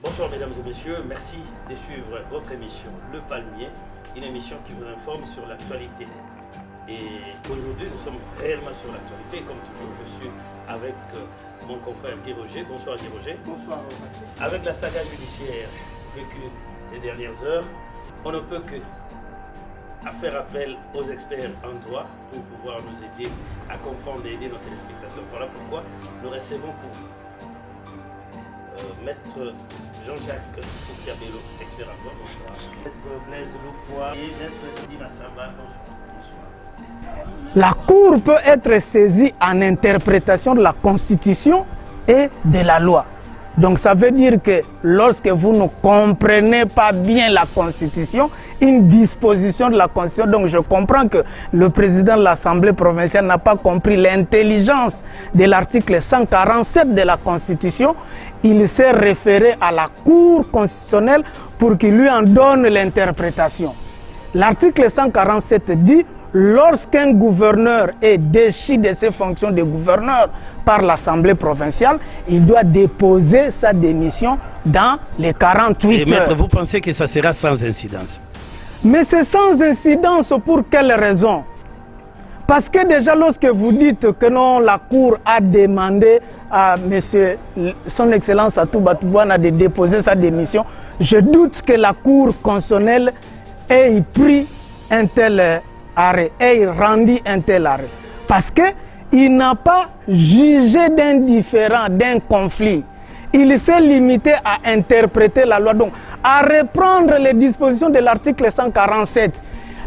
Bonsoir mesdames et messieurs, merci de suivre votre émission Le Palmier, une émission qui vous informe sur l'actualité. Et aujourd'hui nous sommes réellement sur l'actualité, comme toujours je suis avec mon confrère Guy Roger. Bonsoir Guy Roger. Bonsoir. Avec la saga judiciaire vécue ces dernières heures, on ne peut que faire appel aux experts en droit pour pouvoir nous aider à comprendre et aider nos téléspectateurs. Voilà pourquoi nous recevons pour Maître Jean-Jacques Foukiabelo, expert en droit, bonsoir. Maître Blaise Loufoua et Maître Dina Samba, bonsoir. La Cour peut être saisie en interprétation de la Constitution et de la loi. Donc ça veut dire que lorsque vous ne comprenez pas bien la Constitution, une disposition de la Constitution, donc je comprends que le président de l'Assemblée provinciale n'a pas compris l'intelligence de l'article 147 de la Constitution, il s'est référé à la Cour constitutionnelle pour qu'il lui en donne l'interprétation. L'article 147 dit lorsqu'un gouverneur est déchu de ses fonctions de gouverneur par l'Assemblée provinciale, il doit déposer sa démission dans les 48 heures. Et maître, vous pensez que ça sera sans incidence? Mais c'est sans incidence pour quelle raison? Parce que déjà lorsque vous dites que non, la Cour a demandé à monsieur, son Excellence Atou Batoubouna de déposer sa démission, je doute que la Cour constitutionnelle ait pris un tel arrêt, ait rendu un tel arrêt. Parce qu'il n'a pas jugé d'un différend, d'un conflit. Il s'est limité à interpréter la loi, donc à reprendre les dispositions de l'article 147.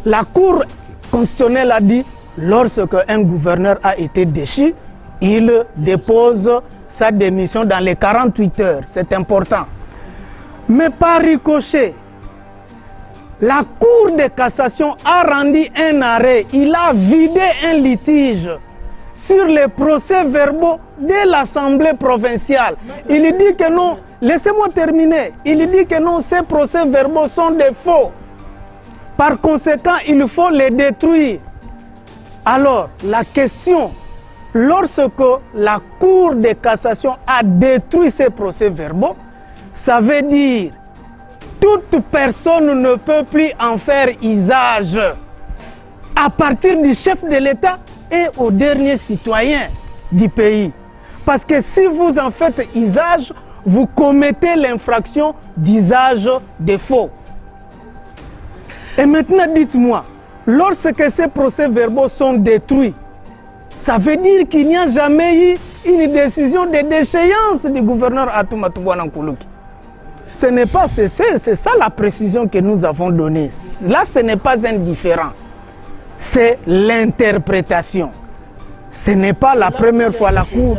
La Cour constitutionnelle a dit, lorsque un gouverneur a été déchu, il dépose sa démission dans les 48 heures. C'est important. Mais par ricochet, la Cour de cassation a rendu un arrêt. Il a vidé un litige sur les procès-verbaux de l'Assemblée provinciale. Il dit que non, laissez-moi terminer. Il dit que non, ces procès-verbaux sont des faux. Par conséquent, il faut les détruire. Alors, la question, lorsque la Cour de cassation a détruit ces procès-verbaux, ça veut dire toute personne ne peut plus en faire usage à partir du chef de l'État et au dernier citoyen du pays. Parce que si vous en faites usage, vous commettez l'infraction d'usage de faux. Et maintenant, dites-moi, lorsque ces procès-verbaux sont détruits, ça veut dire qu'il n'y a jamais eu une décision de déchéance du gouverneur Atou Matoubouna Nkoulouki. Ce n'est pas cessé, c'est ça la précision que nous avons donnée. Là, ce n'est pas indifférent. C'est l'interprétation. Ce n'est pas la première fois la Cour.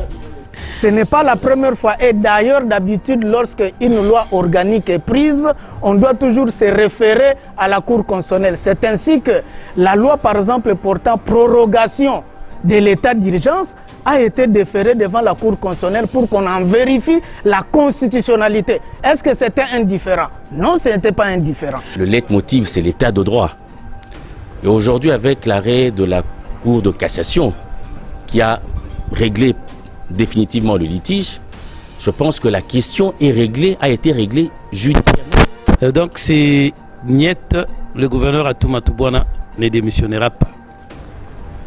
Ce n'est pas la première fois. Et d'ailleurs, d'habitude, lorsqu'une loi organique est prise, on doit toujours se référer à la Cour constitutionnelle. C'est ainsi que la loi, par exemple, portant prorogation de l'état d'urgence a été déférée devant la Cour constitutionnelle pour qu'on en vérifie la constitutionnalité. Est-ce que c'était indifférent? Non, ce n'était pas indifférent. Le leitmotiv, c'est l'état de droit. Et aujourd'hui, avec l'arrêt de la Cour de cassation qui a réglé définitivement le litige, je pense que la question est réglée, a été réglée judiciairement. Donc c'est Niet, le gouverneur Atou Matoubouna ne démissionnera pas.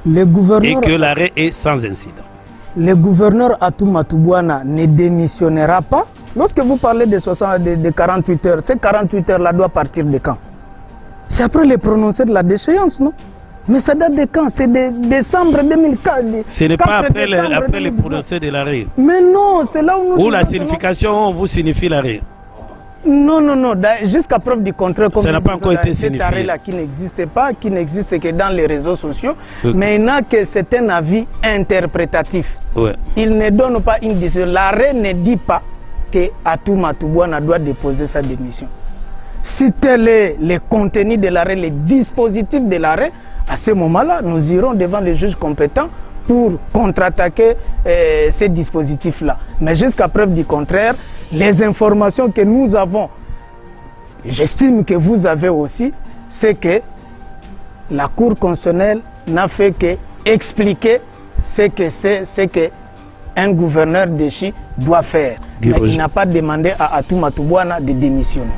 Le gouverneur, et que l'arrêt est sans incident. Le gouverneur Atou Matoubouna ne démissionnera pas. Lorsque vous parlez de 48 heures, ces 48 heures-là doivent partir de quand? C'est après le prononcé de la déchéance, non? Mais ça date de quand? C'est de décembre 2004. Ce n'est pas après le prononcé de l'arrêt. Mais non, c'est là où nous... Ou la signification, vous signifie l'arrêt. Non, non, non. Jusqu'à preuve du contraire, comme ça n'a pas encore été signifié. Cet arrêt-là qui n'existe pas, qui n'existe que dans les réseaux sociaux, mais il n'a que c'est un avis interprétatif. Ouais. Il ne donne pas une décision. L'arrêt ne dit pas que Atou Matoubouna doit déposer sa démission. Si tel est le contenu de l'arrêt, le dispositif de l'arrêt, à ce moment-là, nous irons devant les juges compétents pour contre-attaquer ces dispositifs-là. Mais jusqu'à preuve du contraire, les informations que nous avons, j'estime que vous avez aussi, c'est que la Cour constitutionnelle n'a fait qu'expliquer ce que un gouverneur déchu doit faire. Mais il n'a pas demandé à Atou Matoubouana de démissionner.